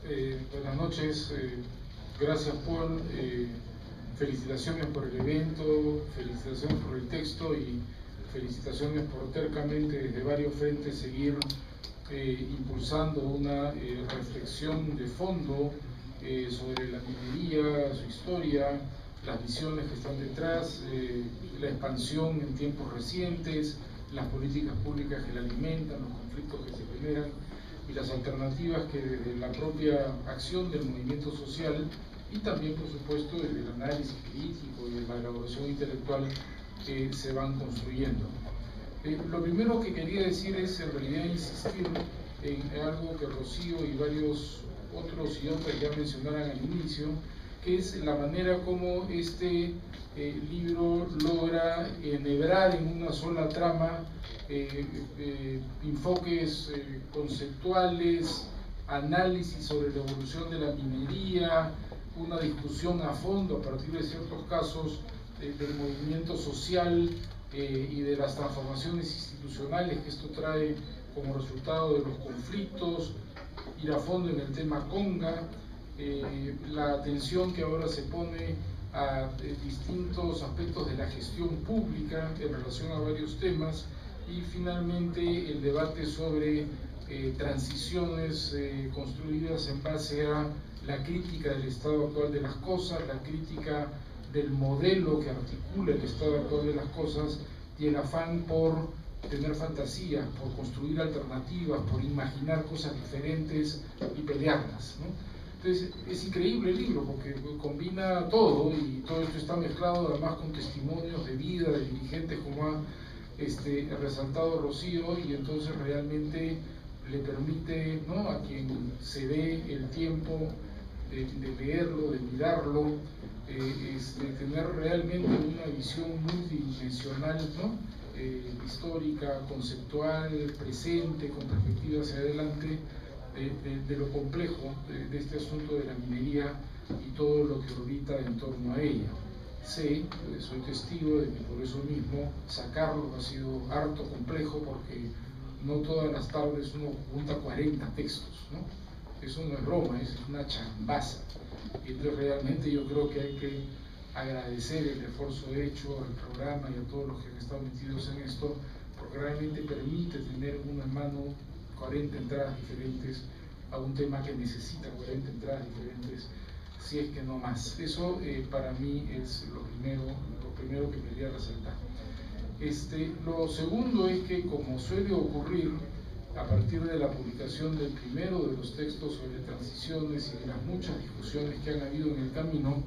Buenas noches, gracias Paul, felicitaciones por el evento, felicitaciones por el texto y felicitaciones por tercamente desde varios frentes seguir impulsando una reflexión de fondo sobre la minería, su historia, las visiones que están detrás, la expansión en tiempos recientes, las políticas públicas que la alimentan, los conflictos que se generan y las alternativas que desde la propia acción del movimiento social y también, por supuesto, desde el análisis crítico y de la elaboración intelectual que se van construyendo. Lo primero que quería decir es, en realidad, insistir en algo que Rocío y varios otros y otras ya mencionaron al inicio, que es la manera como este libro logra enhebrar en una sola trama enfoques conceptuales, análisis sobre la evolución de la minería, una discusión a fondo a partir de ciertos casos del movimiento social y de las transformaciones institucionales que esto trae como resultado de los conflictos, ir a fondo en el tema Conga, la atención que ahora se pone a distintos aspectos de la gestión pública en relación a varios temas, y finalmente el debate sobre transiciones construidas en base a la crítica del estado actual de las cosas, la crítica del modelo que articula el estado actual de las cosas y el afán por tener fantasías, por construir alternativas, por imaginar cosas diferentes y pelearlas, ¿no? Entonces es increíble el libro porque combina todo, y todo esto está mezclado además con testimonios de vida de dirigentes, como ha resaltado Rocío, y entonces realmente le permite, ¿no?, a quien se dé el tiempo de leerlo, de mirarlo, tener realmente una visión multidimensional, ¿no?, histórica, conceptual, presente, con perspectiva hacia adelante, de lo complejo de este asunto de la minería y todo lo que orbita en torno a ella. Sé, soy testigo de que por eso mismo sacarlo ha sido harto complejo, porque no todas las tardes uno junta 40 textos, ¿no? Eso no es broma, es una chambaza. Y entonces realmente yo creo que hay que agradecer el esfuerzo hecho al programa y a todos los que han estado metidos en esto, porque realmente permite tener en una mano 40 entradas diferentes a un tema que necesita 40 entradas diferentes, si es que no más. Eso para mí es lo primero que quería resaltar. Lo segundo es que, como suele ocurrir a partir de la publicación del primero de los textos sobre transiciones y de las muchas discusiones que han habido en el camino,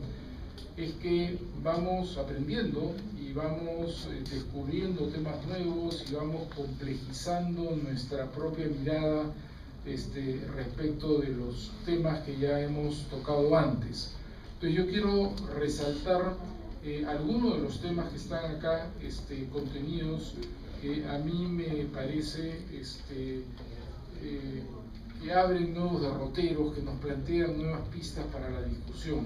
es que vamos aprendiendo y vamos descubriendo temas nuevos y vamos complejizando nuestra propia mirada respecto de los temas que ya hemos tocado antes. Entonces yo quiero resaltar algunos de los temas que están acá contenidos, que a mí me parece que abren nuevos derroteros, que nos plantean nuevas pistas para la discusión.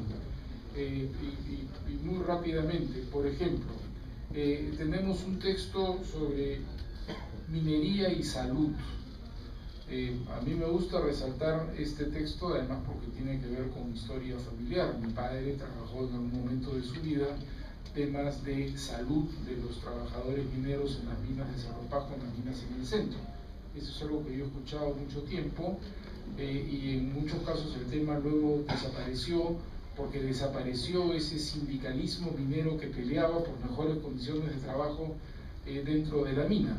Y muy rápidamente, por ejemplo, tenemos un texto sobre minería y salud. A mí me gusta resaltar este texto, además porque tiene que ver con historia familiar. Mi padre trabajó en algún momento de su vida temas de salud de los trabajadores mineros en las minas de Cerro Pajo, en las minas en el centro. Eso es algo que yo he escuchado mucho tiempo, y en muchos casos el tema luego desapareció, porque desapareció ese sindicalismo minero que peleaba por mejores condiciones de trabajo dentro de la mina.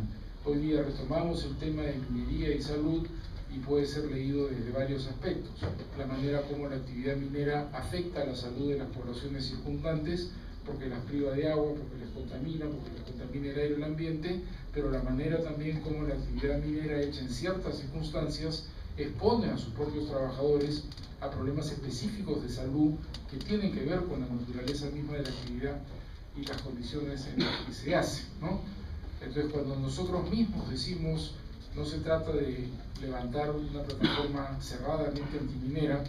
Hoy día retomamos el tema de minería y salud, y puede ser leído desde varios aspectos. La manera como la actividad minera afecta a la salud de las poblaciones circundantes, porque las priva de agua, porque les contamina el aire y el ambiente, pero la manera también como la actividad minera hecha en ciertas circunstancias expone a sus propios trabajadores a problemas específicos de salud que tienen que ver con la naturaleza misma de la actividad y las condiciones en las que se hace, ¿no? Entonces, cuando nosotros mismos decimos, no se trata de levantar una plataforma cerradamente antiminera,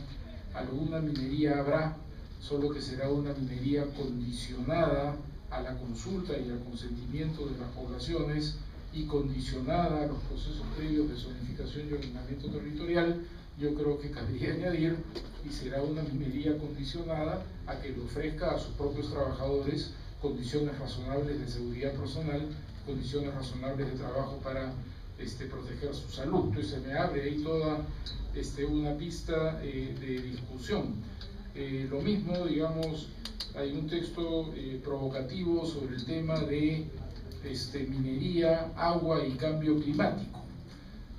alguna minería habrá, solo que será una minería condicionada a la consulta y al consentimiento de las poblaciones, y condicionada a los procesos previos de zonificación y ordenamiento territorial, yo creo que cabría añadir, y será una minería condicionada a que le ofrezca a sus propios trabajadores condiciones razonables de seguridad personal, condiciones razonables de trabajo para proteger su salud. Entonces se me abre ahí toda una pista de discusión. Lo mismo, digamos, hay un texto provocativo sobre el tema de minería, agua y cambio climático.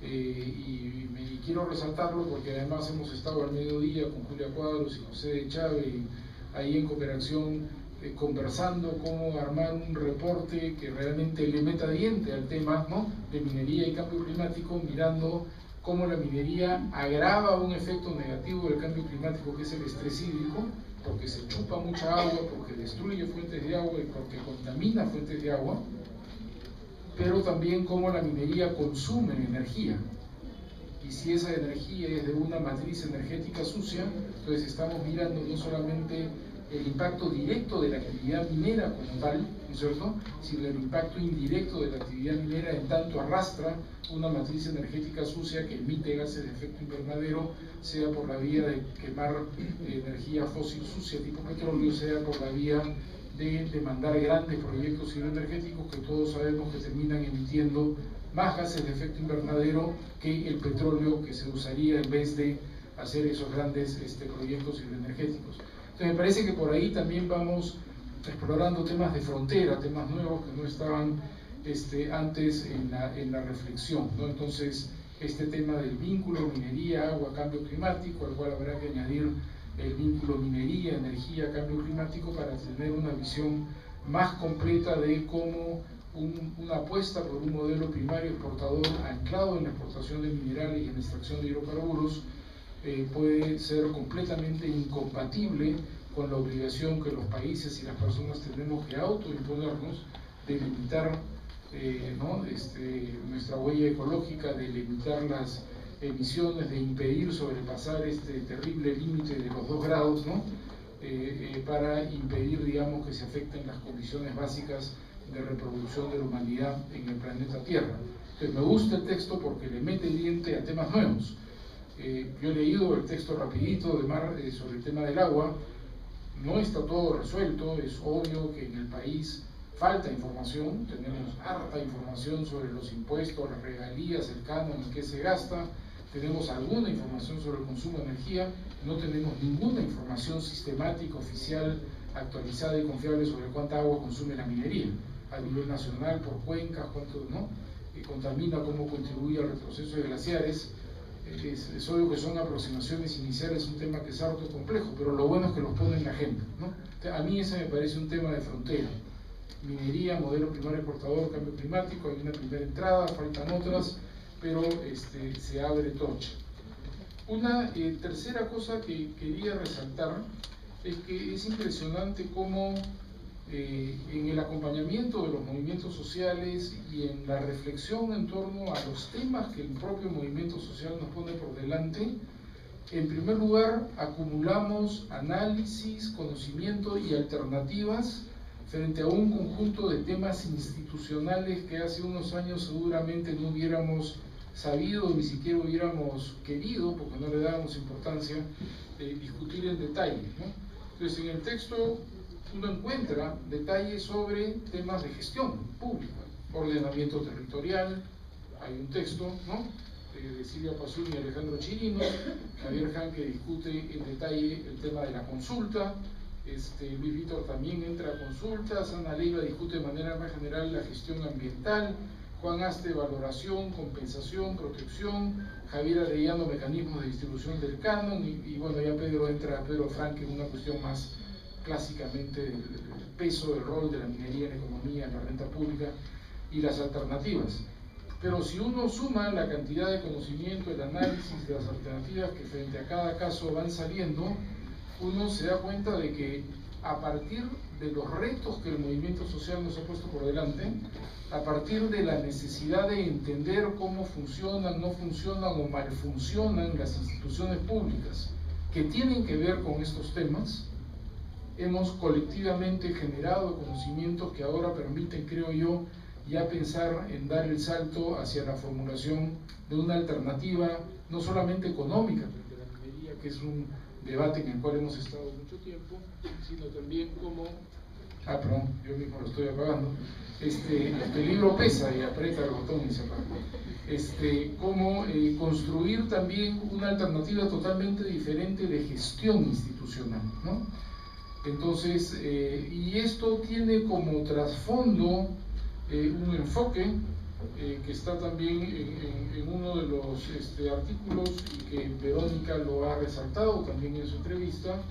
Y quiero resaltarlo porque además hemos estado al mediodía con Julia Cuadros y José Chávez ahí en cooperación conversando cómo armar un reporte que realmente le meta diente al tema, ¿no?, de minería y cambio climático, mirando cómo la minería agrava un efecto negativo del cambio climático, que es el estrés hídrico, porque se chupa mucha agua, porque destruye fuentes de agua y porque contamina fuentes de agua, pero también cómo la minería consume energía. Y si esa energía es de una matriz energética sucia, entonces estamos mirando no solamente el impacto directo de la actividad minera como tal, ¿no es cierto?, sino el impacto indirecto de la actividad minera en tanto arrastra una matriz energética sucia que emite gases de efecto invernadero, sea por la vía de quemar energía fósil sucia tipo petróleo, sea por la vía de demandar grandes proyectos hidroenergéticos que todos sabemos que terminan emitiendo más gases de efecto invernadero que el petróleo que se usaría en vez de hacer esos grandes proyectos hidroenergéticos. Entonces me parece que por ahí también vamos explorando temas de frontera, temas nuevos que no estaban antes en la reflexión, ¿no? Entonces este tema del vínculo minería, agua, cambio climático, al cual habrá que añadir el vínculo minería, energía, cambio climático, para tener una visión más completa de cómo una apuesta por un modelo primario exportador anclado en la exportación de minerales y en la extracción de hidrocarburos puede ser completamente incompatible con la obligación que los países y las personas tenemos que autoimponernos de limitar nuestra huella ecológica, de limitar las emisiones, de impedir sobrepasar este terrible límite de los 2 grados, ¿no?, para impedir, digamos, que se afecten las condiciones básicas de reproducción de la humanidad en el planeta Tierra. Entonces me gusta el texto porque le mete diente a temas nuevos. Yo he leído el texto rapidito de Mar sobre el tema del agua. No está todo resuelto, es obvio que en el país falta información, tenemos harta información sobre los impuestos, las regalías, el canon, en qué se gasta, tenemos alguna información sobre el consumo de energía, no tenemos ninguna información sistemática, oficial, actualizada y confiable sobre cuánta agua consume la minería a nivel nacional, por cuencas, cuánto, ¿no?, contamina, cómo contribuye al retroceso de glaciares. Es obvio que son aproximaciones iniciales, un tema que es harto complejo, pero lo bueno es que los pone en la agenda, ¿no? A mí ese me parece un tema de frontera. Minería, modelo primario exportador, cambio climático, hay una primera entrada, faltan otras, pero se abre torcha. Una tercera cosa que quería resaltar es que es impresionante cómo en el acompañamiento de los movimientos sociales y en la reflexión en torno a los temas que el propio movimiento social nos pone por delante, en primer lugar acumulamos análisis, conocimiento y alternativas frente a un conjunto de temas institucionales que hace unos años seguramente no hubiéramos sabido, ni siquiera hubiéramos querido, porque no le dábamos importancia, discutir en detalle, ¿no? Entonces en el texto uno encuentra detalles sobre temas de gestión pública, ordenamiento territorial, hay un texto, ¿no?, de Silvia Pazún y Alejandro Chirino, Javier Han que discute en detalle el tema de la consulta, Luis Víctor también entra a consultas, Ana Leiva discute de manera más general la gestión ambiental, Juan Aste valoración, compensación, protección, Javier Arellano mecanismos de distribución del canon y bueno, ya Pedro Frank en una cuestión más clásicamente del peso, del rol de la minería en la economía, en la renta pública y las alternativas. Pero si uno suma la cantidad de conocimiento, el análisis de las alternativas que frente a cada caso van saliendo, uno se da cuenta de que a partir de los retos que el movimiento social nos ha puesto por delante, a partir de la necesidad de entender cómo funcionan, no funcionan o malfuncionan las instituciones públicas que tienen que ver con estos temas, hemos colectivamente generado conocimientos que ahora permiten, creo yo, ya pensar en dar el salto hacia la formulación de una alternativa no solamente económica frente a la minería, que es un debate en el cual hemos estado mucho tiempo, sino también como... Ah, perdón, yo mismo lo estoy apagando. El peligro pesa y aprieta el botón y se apaga. Cómo construir también una alternativa totalmente diferente de gestión institucional, ¿no? Entonces, y esto tiene como trasfondo un enfoque que está también en uno de los artículos y que Verónica lo ha resaltado también en su entrevista,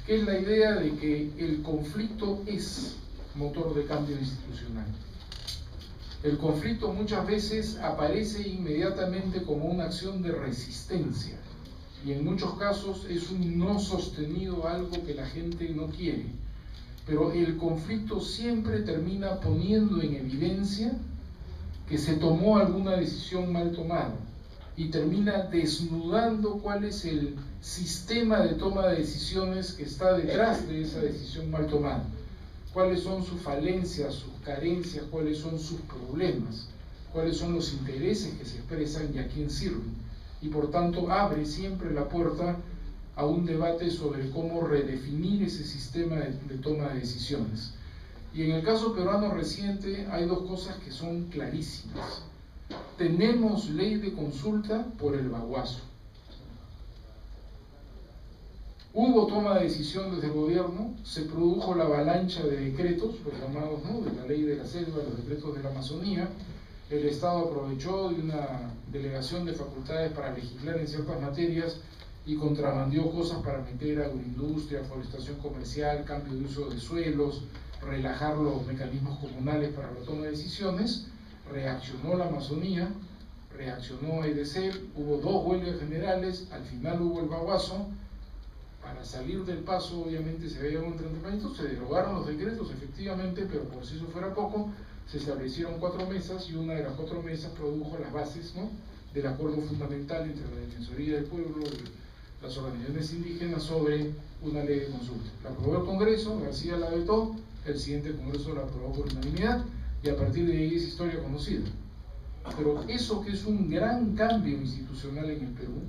que es la idea de que el conflicto es motor de cambio institucional. El conflicto muchas veces aparece inmediatamente como una acción de resistencia y en muchos casos es un no sostenido, algo que la gente no quiere. Pero el conflicto siempre termina poniendo en evidencia que se tomó alguna decisión mal tomada y termina desnudando cuál es el sistema de toma de decisiones que está detrás de esa decisión mal tomada. Cuáles son sus falencias, sus carencias, cuáles son sus problemas, cuáles son los intereses que se expresan y a quién sirven. Y por tanto abre siempre la puerta a un debate sobre cómo redefinir ese sistema de toma de decisiones. Y en el caso peruano reciente hay dos cosas que son clarísimas. Tenemos ley de consulta por el baguazo. Hubo toma de decisión desde el gobierno, se produjo la avalancha de decretos, los llamados, ¿no?, de la ley de la selva, los decretos de la Amazonía. El Estado aprovechó de una delegación de facultades para legislar en ciertas materias y contrabandeó cosas para meter agroindustria, forestación comercial, cambio de uso de suelos, relajar los mecanismos comunales para la toma de decisiones. Reaccionó la Amazonía, reaccionó EDC, hubo dos huelgas generales, al final hubo el baguazo. Para salir del paso, obviamente, se había un enfrentamiento, se derogaron los decretos, efectivamente, pero por si eso fuera poco, se establecieron 4 mesas y una de las 4 mesas produjo las bases, ¿no?, del acuerdo fundamental entre la Defensoría del Pueblo y las organizaciones indígenas sobre una ley de consulta. La aprobó el Congreso, García la vetó, el siguiente Congreso la aprobó por unanimidad y a partir de ahí es historia conocida. Pero eso, que es un gran cambio institucional en el Perú,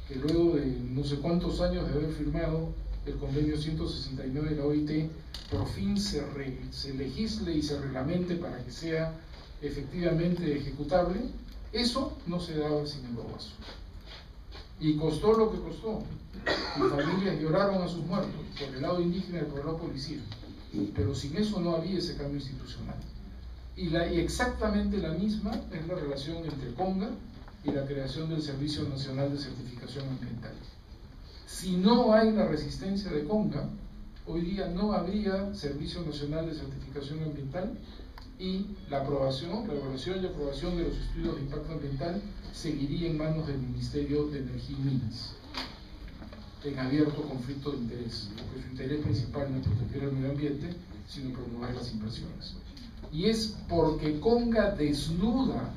que luego de no sé cuántos años de haber firmado el convenio 169 de la OIT, por fin se legisle y se reglamente para que sea efectivamente ejecutable, eso no se daba sin el baguazo. Y costó lo que costó. Y familias lloraron a sus muertos, por el lado indígena y por el lado policía. Pero sin eso no había ese cambio institucional. Y exactamente la misma es la relación entre Conga y la creación del Servicio Nacional de Certificación Ambiental. Si no hay la resistencia de Conga, hoy día no habría Servicio Nacional de Certificación Ambiental y la aprobación, la evaluación y aprobación de los estudios de impacto ambiental seguiría en manos del Ministerio de Energía y Minas, en abierto conflicto de interés, porque su interés principal no es proteger el medio ambiente, sino promover las inversiones. Y es porque Conga desnuda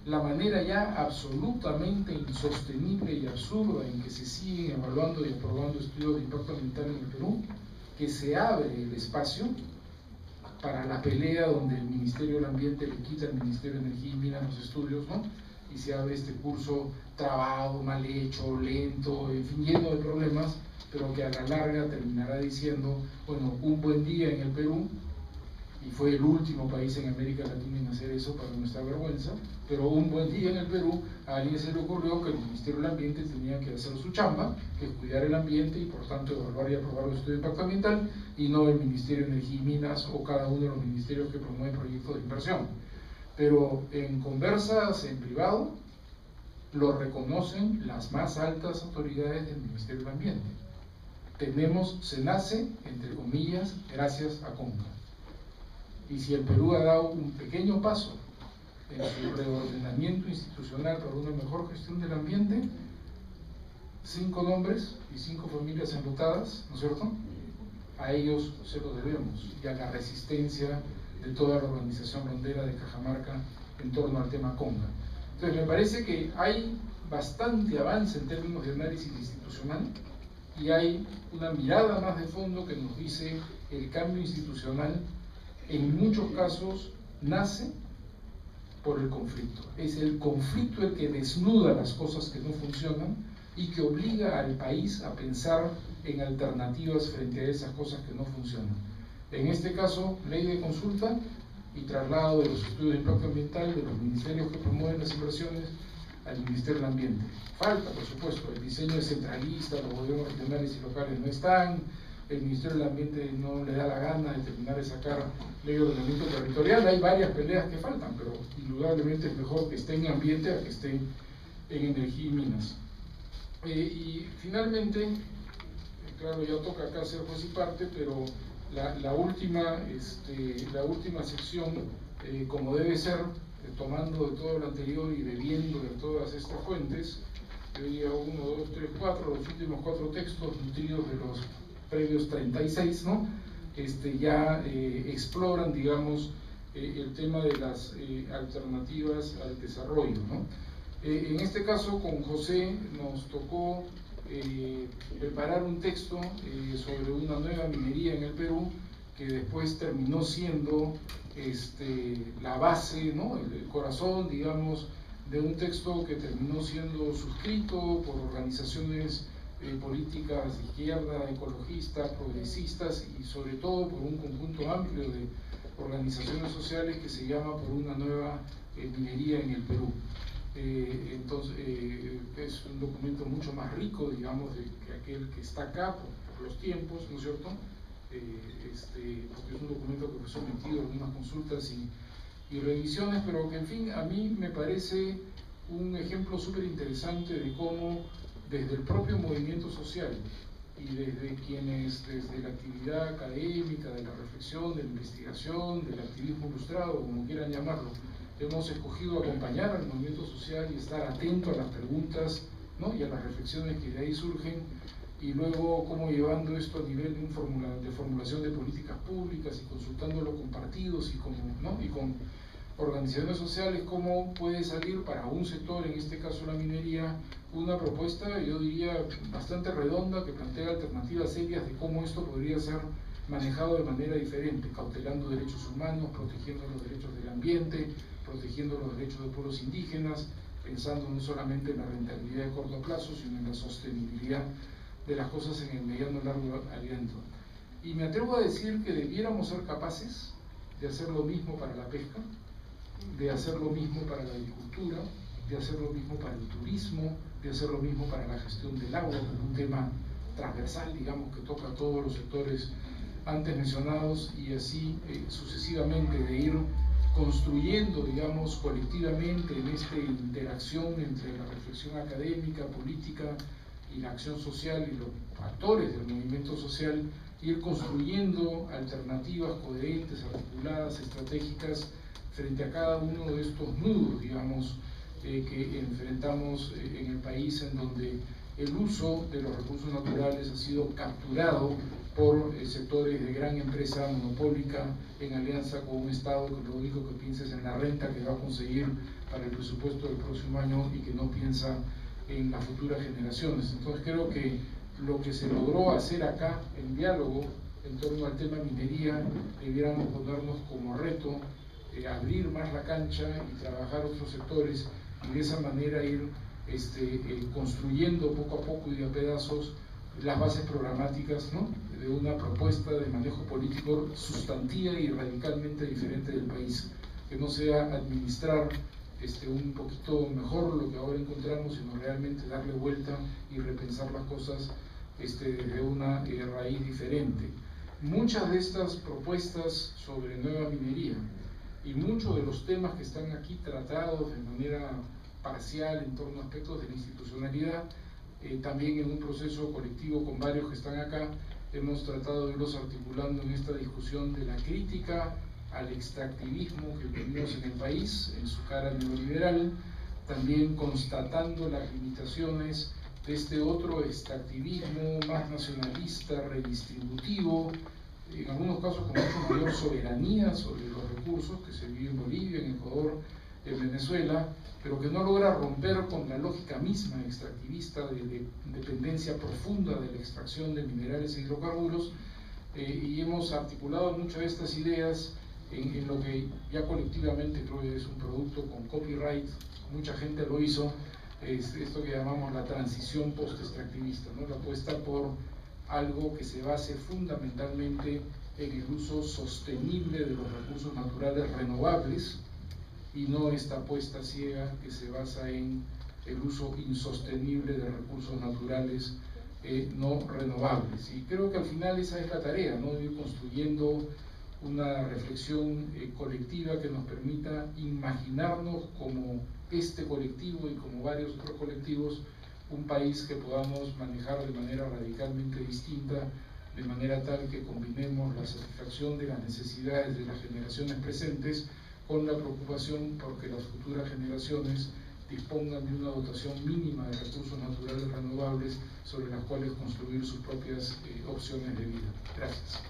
la manera ya absolutamente insostenible y absurda en que se siguen evaluando y aprobando estudios de impacto ambiental en el Perú, que se abre el espacio para la pelea donde el Ministerio del Ambiente le quita al Ministerio de Energía y Minas los estudios, ¿no?, y se abre este curso trabado, mal hecho, lento, en fin, lleno de problemas, pero que a la larga terminará diciendo, bueno, un buen día en el Perú, y fue el último país en América Latina en hacer eso, para nuestra vergüenza, pero un buen día en el Perú a alguien se le ocurrió que el Ministerio del Ambiente tenía que hacer su chamba, que es cuidar el ambiente y por tanto evaluar y aprobar los estudios de impacto ambiental, y no el Ministerio de Energía y Minas o cada uno de los ministerios que promueven proyectos de inversión. Pero en conversas en privado lo reconocen las más altas autoridades del Ministerio del Ambiente. Se nace, entre comillas, gracias a Conga. Y si el Perú ha dado un pequeño paso en su reordenamiento institucional para una mejor gestión del ambiente, 5 nombres y 5 familias enlutadas, ¿no es cierto?, a ellos se lo debemos, y a la resistencia de toda la organización rondera de Cajamarca en torno al tema Conga. Entonces me parece que hay bastante avance en términos de análisis institucional y hay una mirada más de fondo que nos dice el cambio institucional en muchos casos nace por el conflicto. Es el conflicto el que desnuda las cosas que no funcionan y que obliga al país a pensar en alternativas frente a esas cosas que no funcionan. En este caso, ley de consulta y traslado de los estudios de impacto ambiental de los ministerios que promueven las inversiones al Ministerio del Ambiente. Falta, por supuesto, el diseño es centralista, los gobiernos regionales y locales no están, el Ministerio del Ambiente no le da la gana de terminar de sacar ley de ordenamiento territorial. Hay varias peleas que faltan, pero indudablemente es mejor que esté en ambiente a que esté en energía y minas. Y finalmente, claro, ya toca acá ser juez y parte, pero la última sección, como debe ser, tomando de todo lo anterior y bebiendo de todas estas fuentes, yo diría 1, 2, 3, 4, los últimos 4 textos nutridos de los previos 36, ¿no? Ya exploran, digamos, el tema de las alternativas al desarrollo, ¿no? En este caso, con José nos tocó preparar un texto sobre una nueva minería en el Perú, que después terminó siendo la base, ¿no? El corazón, digamos, de un texto que terminó siendo suscrito por organizaciones políticas de izquierda, ecologistas, progresistas y sobre todo por un conjunto amplio de organizaciones sociales que se llama Por una nueva minería en el Perú. Entonces es un documento mucho más rico, digamos, que aquel que está acá por los tiempos, ¿no es cierto? Porque es un documento que fue sometido a algunas consultas y revisiones, pero que en fin a mí me parece un ejemplo súper interesante de cómo desde el propio movimiento social y desde quienes, desde la actividad académica, de la reflexión, de la investigación, del activismo ilustrado, como quieran llamarlo, hemos escogido acompañar al movimiento social y estar atento a las preguntas, ¿no? Y a las reflexiones que de ahí surgen, y luego cómo llevando esto a nivel de formulación de políticas públicas y consultándolo con partidos y con organizaciones sociales, cómo puede salir para un sector, en este caso la minería, una propuesta, yo diría, bastante redonda, que plantea alternativas serias de cómo esto podría ser manejado de manera diferente, cautelando derechos humanos, protegiendo los derechos del ambiente, protegiendo los derechos de pueblos indígenas, pensando no solamente en la rentabilidad de corto plazo, sino en la sostenibilidad de las cosas en el mediano y largo aliento. Y me atrevo a decir que debiéramos ser capaces de hacer lo mismo para la pesca, de hacer lo mismo para la agricultura, de hacer lo mismo para el turismo, de hacer lo mismo para la gestión del agua, que es un tema transversal, digamos, que toca a todos los sectores antes mencionados, y así sucesivamente, de ir construyendo, digamos, colectivamente en esta interacción entre la reflexión académica, política y la acción social y los actores del movimiento social, ir construyendo alternativas coherentes, articuladas, estratégicas frente a cada uno de estos nudos, digamos, que enfrentamos en el país, en donde el uso de los recursos naturales ha sido capturado por sectores de gran empresa monopólica en alianza con un Estado que lo único que piensa es en la renta que va a conseguir para el presupuesto del próximo año y que no piensa en las futuras generaciones. Entonces creo que lo que se logró hacer acá en diálogo en torno al tema minería, debiéramos ponernos como reto abrir más la cancha y trabajar otros sectores y de esa manera ir construyendo poco a poco y de a pedazos las bases programáticas, ¿no? De una propuesta de manejo político sustantiva y radicalmente diferente del país, que no sea administrar un poquito mejor lo que ahora encontramos, sino realmente darle vuelta y repensar las cosas desde una raíz diferente. Muchas de estas propuestas sobre nueva minería y muchos de los temas que están aquí tratados de manera parcial en torno a aspectos de la institucionalidad, también en un proceso colectivo con varios que están acá, hemos tratado de irlos articulando en esta discusión de la crítica al extractivismo que tenemos en el país, en su cara neoliberal, también constatando las limitaciones de este otro extractivismo más nacionalista, redistributivo, en algunos casos con mucha mayor soberanía sobre los recursos que se vive en Bolivia, en Ecuador, en Venezuela, pero que no logra romper con la lógica misma extractivista de dependencia profunda de la extracción de minerales e hidrocarburos, y hemos articulado muchas de estas ideas en lo que ya colectivamente creo que es un producto con copyright, mucha gente lo hizo, es esto que llamamos la transición post-extractivista, ¿no? La apuesta por algo que se base fundamentalmente en el uso sostenible de los recursos naturales renovables y no esta apuesta ciega que se basa en el uso insostenible de recursos naturales no renovables. Y creo que al final esa es la tarea, ¿no? De ir construyendo una reflexión colectiva que nos permita imaginarnos como este colectivo y como varios otros colectivos un país que podamos manejar de manera radicalmente distinta, de manera tal que combinemos la satisfacción de las necesidades de las generaciones presentes con la preocupación por que las futuras generaciones dispongan de una dotación mínima de recursos naturales renovables sobre las cuales construir sus propias opciones de vida. Gracias.